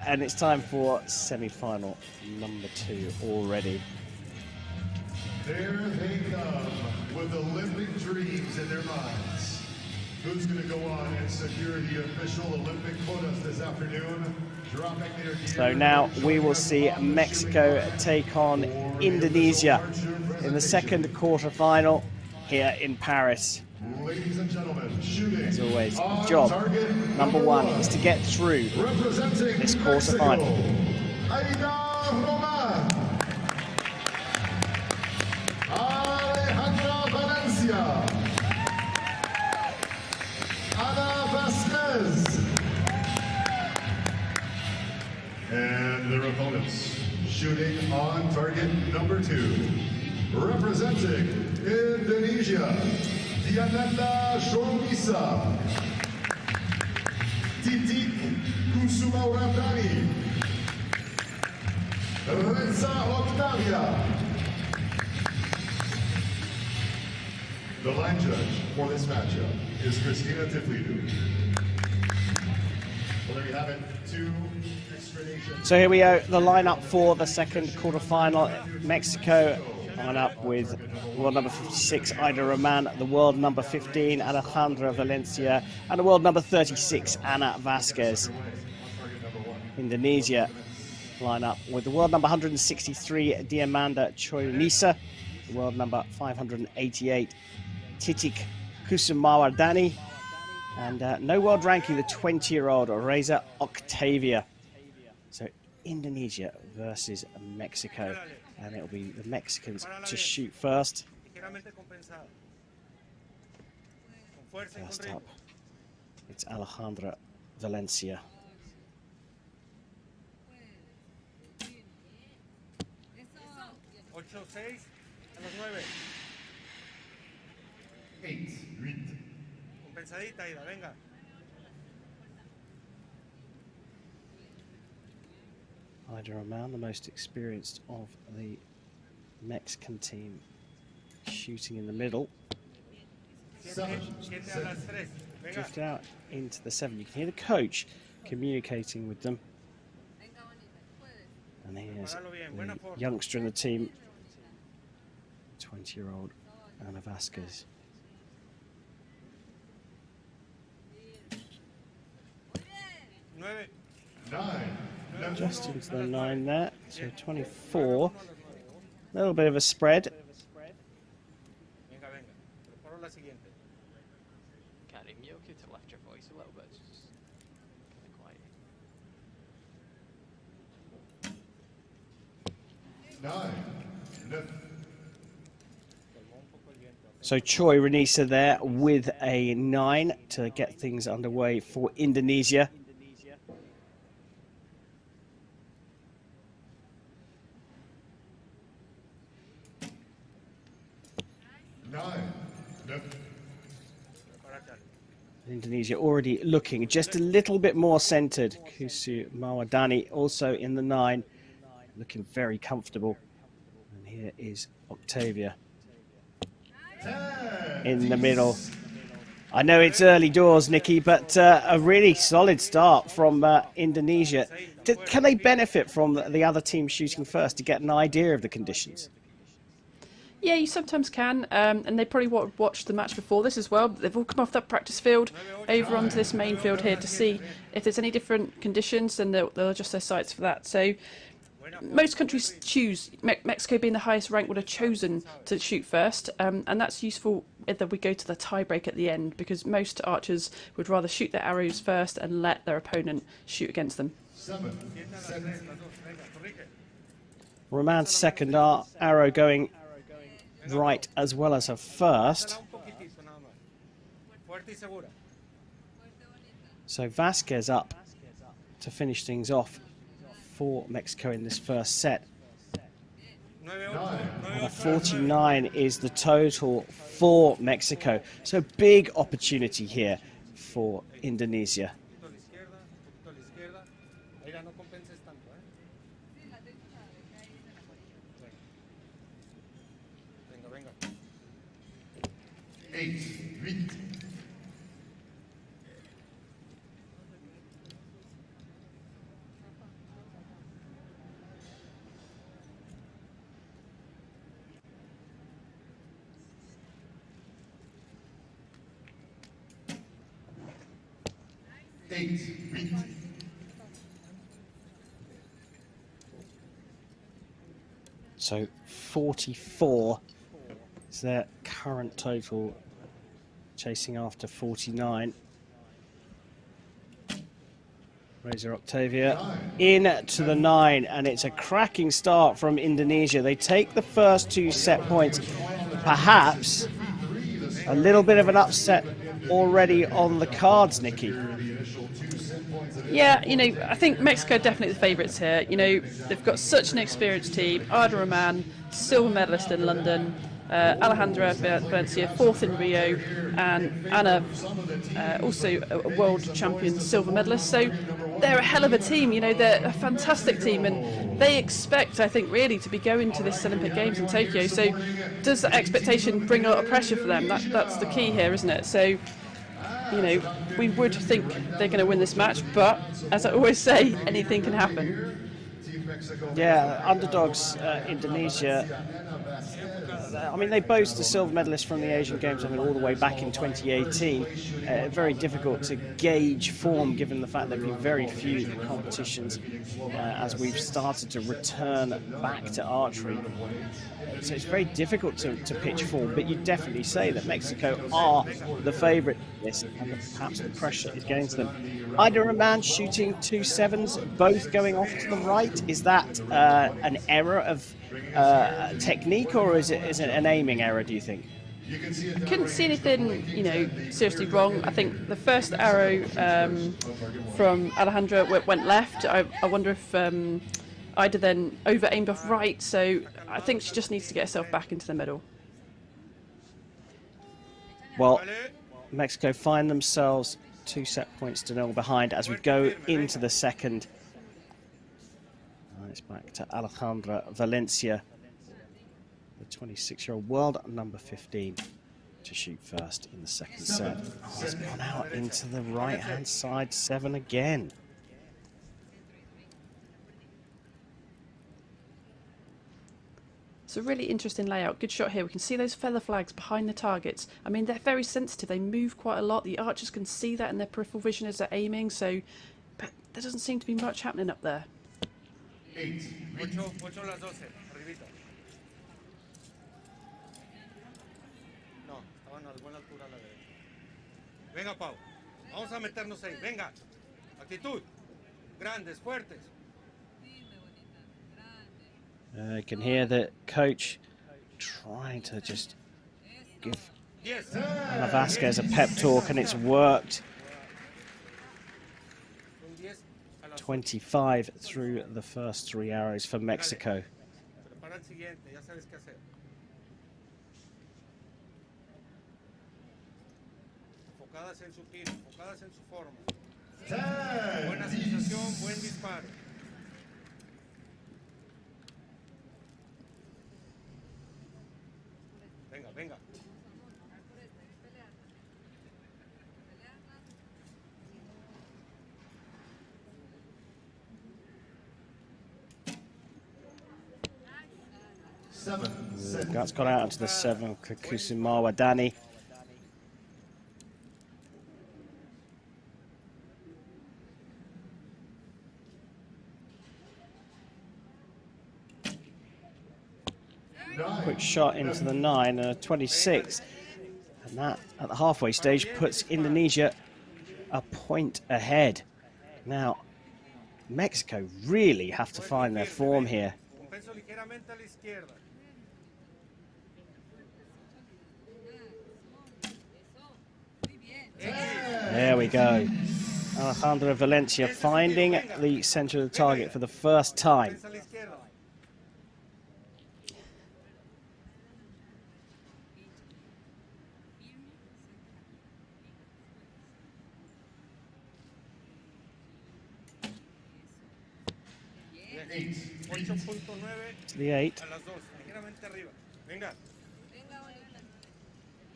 And it's time for semi-final number 2 already. There they come with Olympic dreams in their minds. Who's going to go on and secure the official Olympic quotas this afternoon? Dropping their gear. So now we will see Mexico take on Indonesia in the second quarterfinal here in Paris. Ladies and gentlemen, shooting. As always, job number 1 is to get through this quarterfinal. And their opponents, shooting on target number 2, representing Indonesia, Diananda Choirunnisa, Titik Kusuma Wardahani, Rezza Oktavia. The line judge for this matchup is Christina Tiflidu. Well, there you have it, 2 extradations. So here we go, the lineup for the second quarterfinal. Mexico line up with world number 56, Aida Roman, the world number 15, Alejandra Valencia, and the world number 36, Ana Vasquez. Indonesia line up with the world number 163, Diananda Choirunnisa, the world number 588, Titik Kusuma Wardahani, and no world ranking, the 20-year-old Rezza Oktavia. So Indonesia versus Mexico, and it'll be the Mexicans to shoot first. First up, it's Alejandra Valencia. Aida Roman, the most experienced of the Mexican team, shooting in the middle. Drift out into the 7. You can hear the coach communicating with them. And here's the youngster in the team, 20-year-old Ana Vasquez. Just into the 9 there, so 24. A little bit of a spread. Cariño, could you lift your voice a little bit? It's just kind of quiet. 9. So Choirunnisa there with a 9 to get things underway for Indonesia. Indonesia already looking just a little bit more centered. Kusuma Wardahani also in the 9, looking very comfortable. And here is Oktavia in the middle. I know it's early doors, Nikki, but a really solid start from Indonesia. Can they benefit from the other team shooting first to get an idea of the conditions? Yeah, you sometimes can, and they probably watched the match before this as well. They've all come off that practice field over onto this main field here to see if there's any different conditions, and they'll adjust their sights for that. So most countries choose, Mexico being the highest rank, would have chosen to shoot first, and that's useful if we go to the tie-break at the end, because most archers would rather shoot their arrows first and let their opponent shoot against them. Roman's second arrow going right as well as her first. So Vasquez up to finish things off for Mexico in this first set. And a 49 is the total for Mexico. So big opportunity here for Indonesia. 8 beat. So 44 is their current total, chasing after 49. Rezza Oktavia into the 9, and it's a cracking start from Indonesia. They take the first 2 set points. Perhaps a little bit of an upset already on the cards, Nikki. Yeah, you know, I think Mexico are definitely the favourites here. You know, they've got such an experienced team. Ada Rahman, silver medalist in London. Alejandra Valencia, 4th in Rio. And Anna, also a world champion silver medalist. So they're a hell of a team. You know, they're a fantastic team. And they expect, I think, really to be going to this Olympic Games in Tokyo. So does that expectation bring a lot of pressure for them? That's the key here, isn't it? So, you know, we would think they're going to win this match, but as I always say, anything can happen. Yeah, underdogs, Indonesia. I mean, they boast the silver medalist from the Asian Games, I mean, all the way back in 2018. Very difficult to gauge form given the fact there have been very few competitions as we've started to return back to archery. So it's very difficult to pitch form, but you definitely say that Mexico are the favourite in this, and perhaps the pressure is getting to them. Ada Rahman shooting 2 sevens, both going off to the right. Is that an error of technique, or is it an aiming error, do you think? I couldn't see anything, you know, seriously wrong. I think the first arrow from Alejandra went left. I wonder if Ida then over-aimed off right, so I think she just needs to get herself back into the middle. Well, Mexico find themselves 2 set points to 0 behind as we go into the second. It's back to Alejandra Valencia, the 26-year-old world number 15, to shoot first in the second set. It's gone out into the right-hand side 7 again. It's a really interesting layout. Good shot here. We can see those feather flags behind the targets. I mean, they're very sensitive. They move quite a lot. The archers can see that in their peripheral vision as they're aiming. So, but there doesn't seem to be much happening up there. 8. Ocho las 12, arribita. No, estaban a buena altura a la derecha. Venga, Pau. Vamos a meternos ahí. Venga. Actitud. Grandes, fuertes. You can hear the coach trying to just give Ana Vasquez a pep talk, and it's worked. 25 through the first 3 arrows for Mexico. Enfocadas en su tiro, enfocadas en su forma. Buena sensación, buen disparo. Venga, venga. That's got out into the 7, Kusuma Wardahani. Quick shot into the 9 and a 26. And that, at the halfway stage, puts Indonesia a point ahead. Now, Mexico really have to find their form here. There we go. Alejandra Valencia finding the center of the target for the first time. To the 8.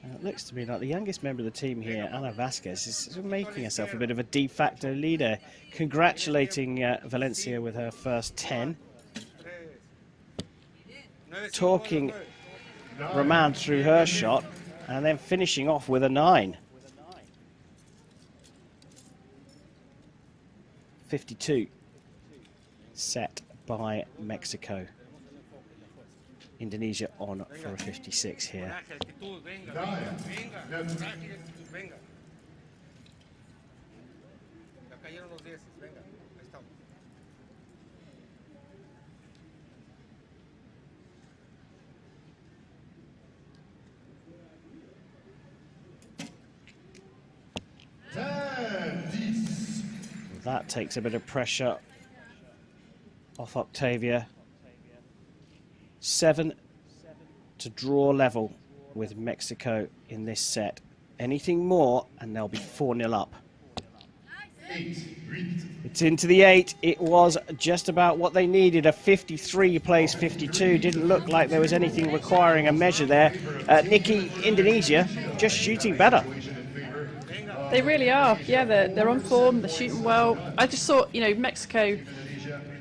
It looks to me like the youngest member of the team here, Ana Vasquez, is making herself a bit of a de facto leader. Congratulating Valencia with her first 10. Talking Rahman through her shot, and then finishing off with a 9. 52 set by Mexico. Indonesia on for a 56 here. That takes a bit of pressure off Oktavia. 7 to draw level with Mexico in this set. Anything more and they'll be 4-0 up. It's into the 8. It was just about what they needed. A 53 plays 52. Didn't look like there was anything requiring a measure there. Nikki, Indonesia just shooting better. They really are. Yeah, they're on form. They're shooting well. I just thought, you know, Mexico,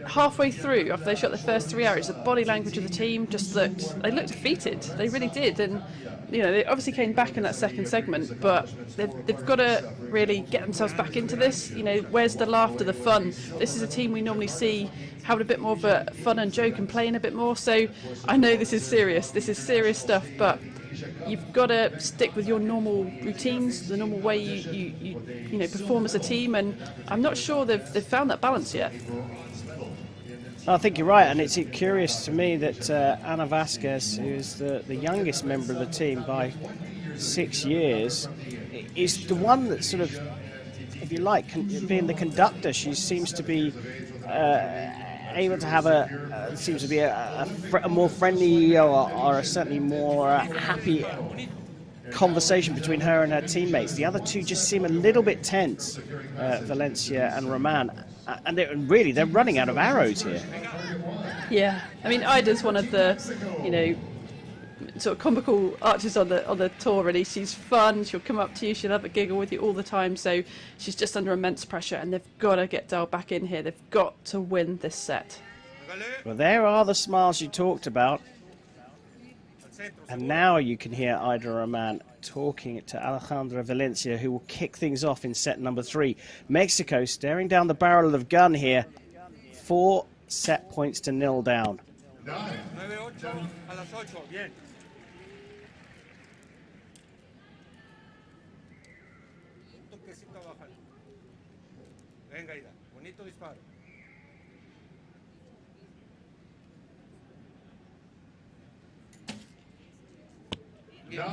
halfway through, after they shot the first 3 arrows, the body language of the team just looked defeated. They really did. And, you know, they obviously came back in that second segment, but they've got to really get themselves back into this. You know, where's the laughter, the fun? This is a team we normally see having a bit more of a fun and joke and playing a bit more. So I know this is serious. This is serious stuff, but you've got to stick with your normal routines, the normal way you know perform as a team, and I'm not sure they've found that balance yet. I think you're right, and it's curious to me that Ana Vasquez, who's the youngest member of the team by 6 years, is the one that sort of, if you like, being the conductor. She seems to be able to have a more friendly or a certainly more happy conversation between her and her teammates. The other two just seem a little bit tense, Valencia and Roman, and they're running out of arrows here. Yeah, I mean, Ida's one of the, you know, sort of comical archers on the tour. Really, she's fun. She'll come up to you. She'll have a giggle with you all the time. So she's just under immense pressure, and they've got to get dialed back in here. They've got to win this set. Well, there are the smiles you talked about, and now you can hear Ida Roman talking to Alejandra Valencia, who will kick things off in set number 3. Mexico staring down the barrel of the gun here. 4 set points to 0 down. 9-8 a las 8, bien. Un toquecito abajo. Venga, Ida, bonito disparo. Bien. 9-8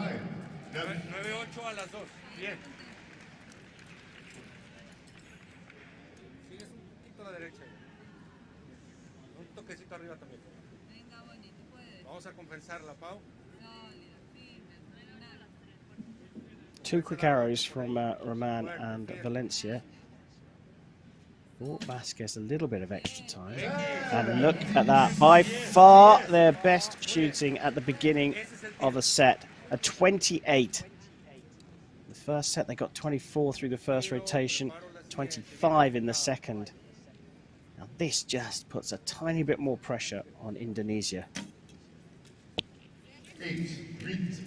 a las 2, bien. Sigues un poquito a la derecha. Un toquecito arriba también. Vamos a compensarla, Pau. 2 quick arrows from Roman and Valencia. Oh, Vasquez a little bit of extra time. And look at that. By far their best shooting at the beginning of the set. A 28. The first set they got 24 through the first rotation, 25 in the second. Now this just puts a tiny bit more pressure on Indonesia. 8. Párense.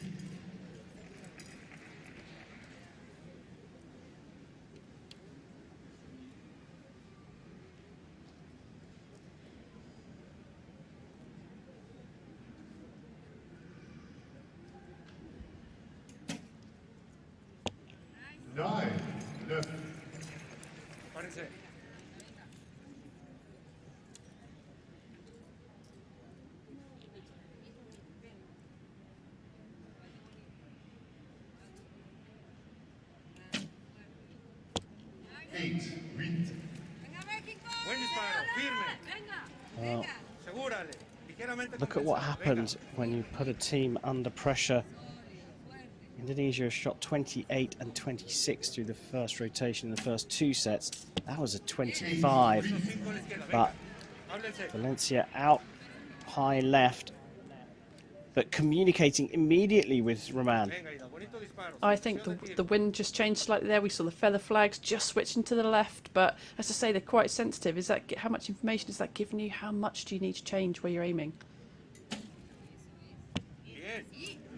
Buen disparo, firme. Well, Segúrale. Ligeramente look at what compensado. happens when you put a team under pressure. Indonesia has shot 28 and 26 through the first rotation in the first 2 sets. That was a 25, but Valencia out high left, but communicating immediately with Roman. I think the wind just changed slightly there. We saw the feather flags just switching to the left, but as I say, they're quite sensitive. Is that how much information is that giving you? How much do you need to change where you're aiming?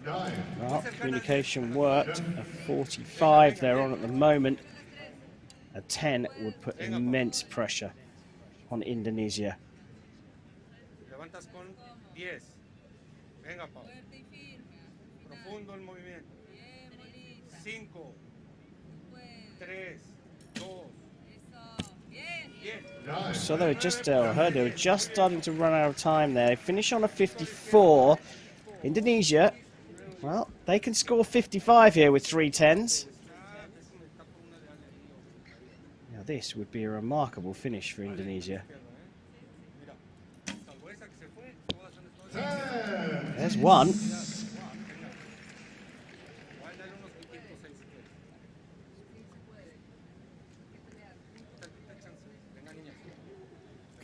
Well, communication worked. A 45 they're on at the moment. A 10 would put immense pressure on Indonesia. Levantas con 10. Venga, Pau. Profundo el movimiento. 5, 3, 2, 10. So they were just, they were just starting to run out of time there. They finish on a 54. Indonesia, well, they can score 55 here with 3 10s. Now this would be a remarkable finish for Indonesia. There's one.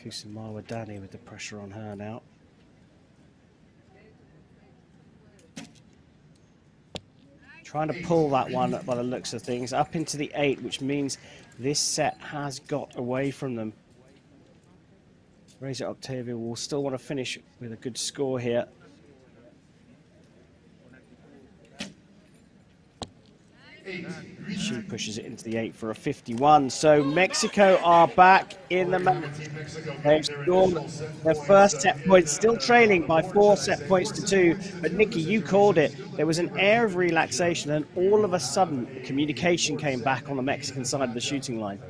Kusuma Wardahani with the pressure on her now. Trying to pull that one by the looks of things up into the 8, which means this set has got away from them. Rezza Oktavia will still want to finish with a good score here. She pushes it into the 8 for a 51. So Mexico are back in the match. They've scored their first set points, still trailing by 4 set points to 2. But Nikki, you called it. There was an air of relaxation, and all of a sudden, communication came back on the Mexican side of the shooting line.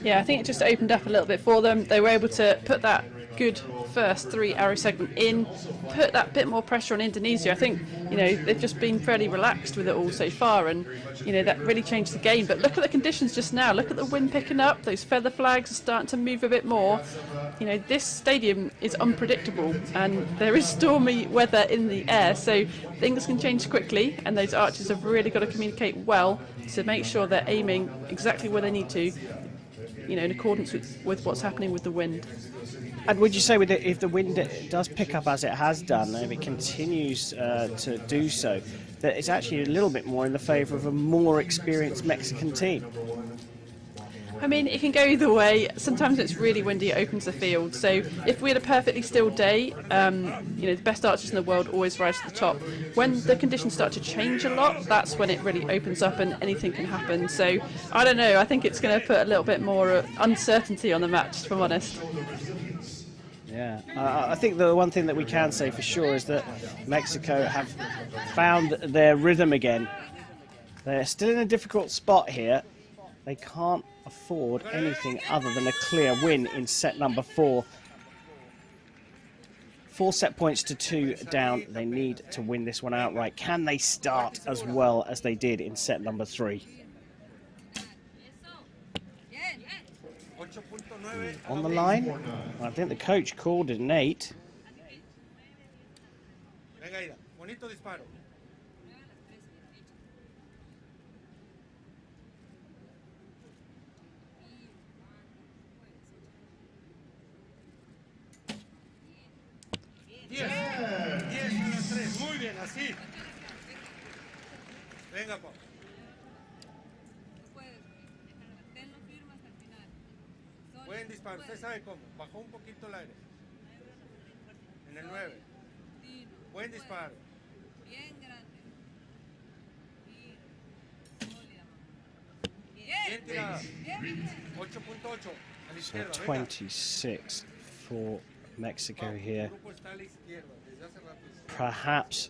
Yeah, I think it just opened up a little bit for them. They were able to put that good first 3 arrow segment in, put that bit more pressure on Indonesia. I think, you know, they've just been fairly relaxed with it all so far, and, you know, that really changed the game. But look at the conditions just now. Look at the wind picking up. Those feather flags are starting to move a bit more. You know, this stadium is unpredictable, and there is stormy weather in the air, so things can change quickly, and those archers have really got to communicate well to make sure they're aiming exactly where they need to, you know, in accordance with what's happening with the wind. And would you say, with it, if the wind does pick up as it has done, and if it continues to do so, that it's actually a little bit more in the favour of a more experienced Mexican team? I mean, it can go either way. Sometimes it's really windy, it opens the field. So if we had a perfectly still day, you know, the best archers in the world always rise to the top. When the conditions start to change a lot, that's when it really opens up and anything can happen. So I don't know, I think it's going to put a little bit more uncertainty on the match, if I'm honest. Yeah, I think the one thing that we can say for sure is that Mexico have found their rhythm again. They're still in a difficult spot here. They can't afford anything other than a clear win in set number 4. 4 set points to 2 down. They need to win this one outright. Can they start as well as they did in set number 3? On the line, I think the coach called it an 8. Muy bien, así. Venga, Pau. Buen disparo, usted sabe cómo. Bajó un poquito el aire. En el 9. Buen disparo. Bien tirada. 8.8. A la So izquierda, 26 for Mexico here. Perhaps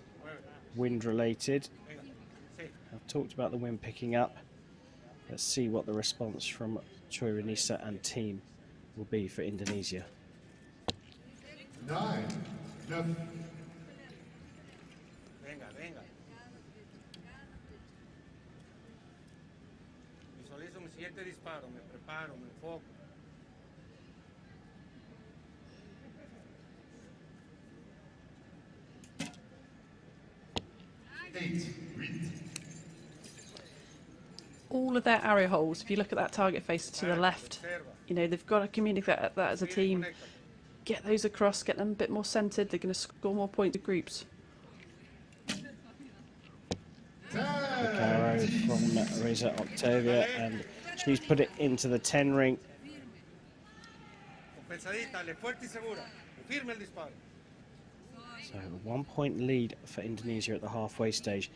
wind related. I've talked about the wind picking up. Let's see what the response from Choirunnisa and team will be for Indonesia. 9. Venga, venga. Visualizo mi siguiente disparo, me preparo, me enfoco. All of their arrow holes, if you look at that target face to the left, you know, they've got to communicate that as a team. Get those across, get them a bit more centred, they're going to score more points to groups. Quick arrow from Rezza Oktavia, and she's put it into the 10 ring. So a 1 point lead for Indonesia at the halfway stage.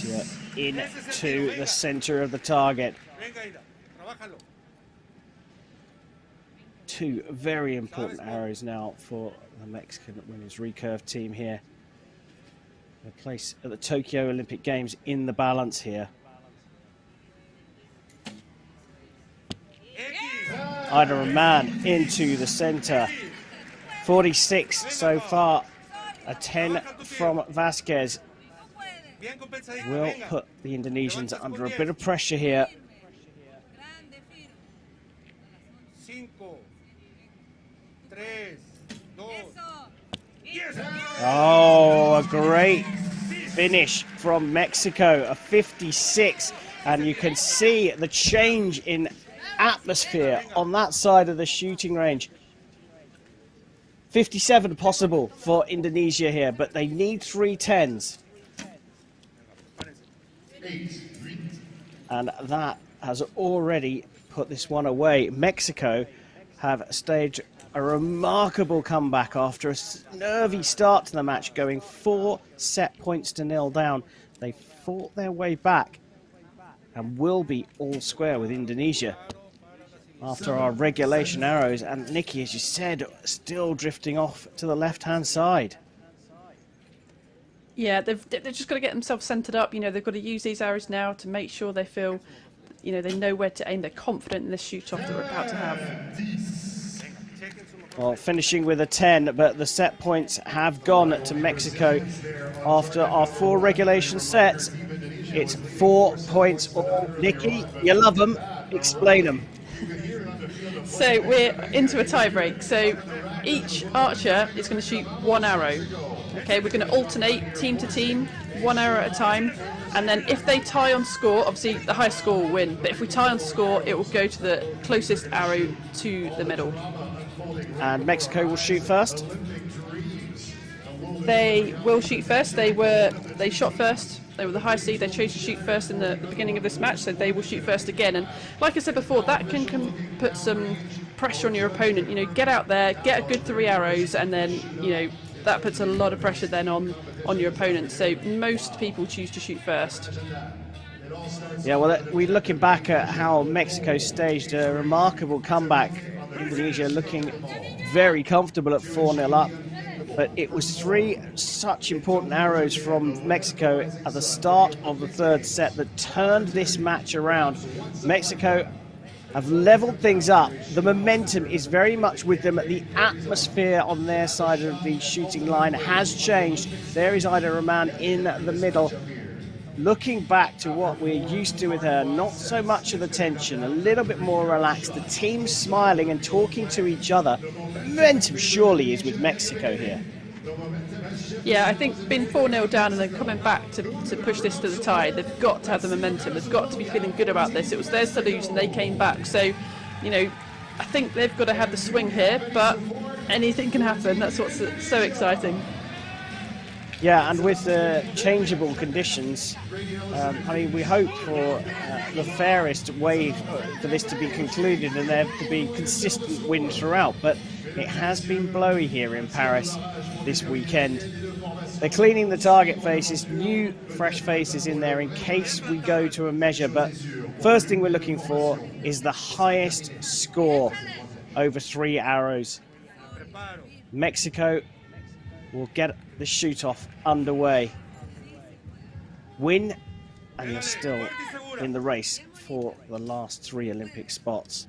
Valencia into the center of the target. Venga, Ida, trabájalo. Two very important arrows now for the Mexican women's recurve team here. Their place at the Tokyo Olympic Games in the balance here. Ida Rahman into the center. 46 so far. A 10 from Vasquez will put the Indonesians under a bit of pressure here. 5, 3, 2. Oh, a great finish from Mexico, a 56. And you can see the change in atmosphere on that side of the shooting range. 57 possible for Indonesia here, but they need 3 10s. And that has already put this one away. Mexico have staged a remarkable comeback after a nervy start to the match, going 4 set points to 0 down. They fought their way back and will be all square with Indonesia after our regulation arrows. And Nikki, as you said, still drifting off to the left-hand side. Yeah, they've just got to get themselves centred up. You know, they've got to use these arrows now to make sure they feel, you know, they know where to aim. They're confident in this shoot-off that we're about to have. Well, finishing with a 10, but the set points have gone to Mexico after our 4 regulation sets. It's 4 points all. Nikki, you love them. Explain them. So we're into a tie break. So each archer is going to shoot 1 arrow. Okay, we're going to alternate team to team, 1 arrow at a time. And then if they tie on score, obviously the highest score will win. But if we tie on score, it will go to the closest arrow to the middle. And Mexico will shoot first. They will shoot first. They shot first. They were the high seed. They chose to shoot first in the beginning of this match, so they will shoot first again. And like I said before, that can put some pressure on your opponent. You know, get out there, get a good 3 arrows, and then, you know, that puts a lot of pressure then on your opponent. So most people choose to shoot first. Yeah, well, we're looking back at how Mexico staged a remarkable comeback. Indonesia looking very comfortable at 4-0 up. But it was 3 such important arrows from Mexico at the start of the 3rd set that turned this match around. Mexico have leveled things up. The momentum is very much with them. The atmosphere on their side of the shooting line has changed. There is Ida Rahman in the middle. Looking back to what we're used to with her, not so much of the tension, a little bit more relaxed. The team smiling and talking to each other. The momentum surely is with Mexico here. Yeah, I think being 4-0 down and then coming back to push this to the tie, they've got to have the momentum. They've got to be feeling good about this. It was theirs to lose and they came back. So, you know, I think they've got to have the swing here, but anything can happen. That's what's so exciting. Yeah, and with the changeable conditions, I mean, we hope for the fairest way for this to be concluded and there to be consistent wind throughout. But it has been blowy here in Paris this weekend. They're cleaning the target faces, new fresh faces in there in case we go to a measure. But first thing we're looking for is the highest score over 3 arrows. Mexico will get the shoot-off underway. Win, and you're still in the race for the last 3 Olympic spots.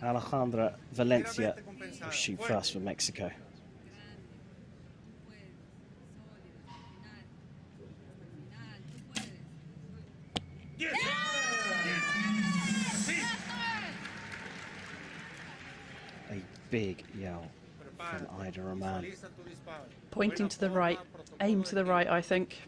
Alejandra Valencia will shoot first for Mexico. A big yell from Ida Rahman. Pointing to the right, aim to the right, I think.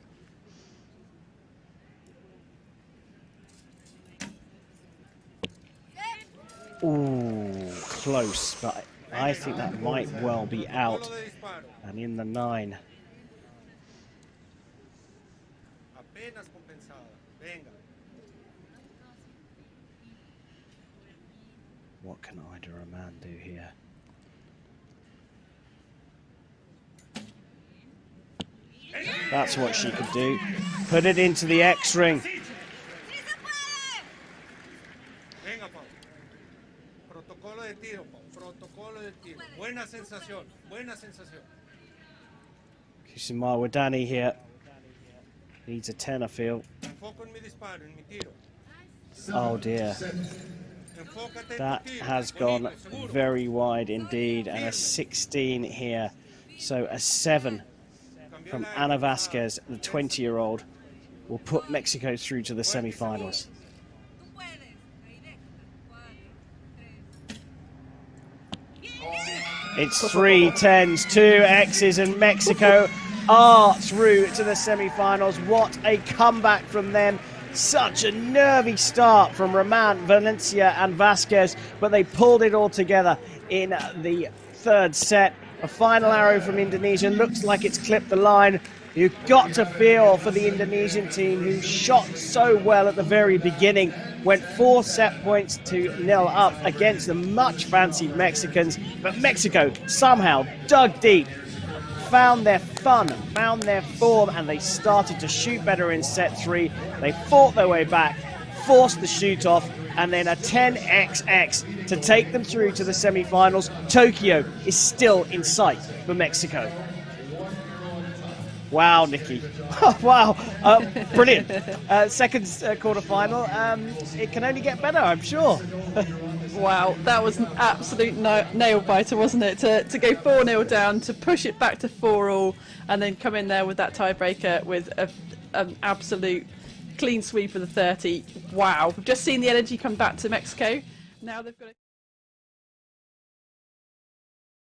Ooh, close, but I think that might well be out. And in the 9. What can Ida Rahman do here? That's what she could do. Put it into the X ring. Venga, Pau. Protocolo de tiro, Pau. Protocolo de tiro. Buena sensación. Buena sensación. Kusuma Wardahani here. Needs a 10, I feel. Enfoco en mi disparo, en mi tiro. Oh dear. Enfócate en That tu tiro. has gone Bonito, seguro. very wide indeed. And a 16 here. So a 7 from Ana Vasquez, the 20-year-old, will put Mexico through to the semi-finals. It's 3 10s, 2 X's, and Mexico are through to the semi-finals. What a comeback from them. Such a nervy start from Roman, Valencia and Vasquez, but they pulled it all together in the third set. A final arrow from Indonesia. Looks like it's clipped the line. You've got to feel for the Indonesian team, who shot so well at the very beginning. Went 4 set points to 0 up against the much fancied Mexicans. But Mexico somehow dug deep, found their fun, found their form, and they started to shoot better in set 3. They fought their way back, forced the shoot off, and then a 10xx to take them through to the semi-finals. Tokyo is still in sight for Mexico. Wow, Nikki. Wow, brilliant. Second quarter-final. It can only get better, I'm sure. Wow, that was an absolute nail-biter, wasn't it? To go 4-0 down, to push it back to 4-all, and then come in there with that tiebreaker with an absolute clean sweep of the 30. Wow, we've just seen the energy come back to Mexico. Now they've got to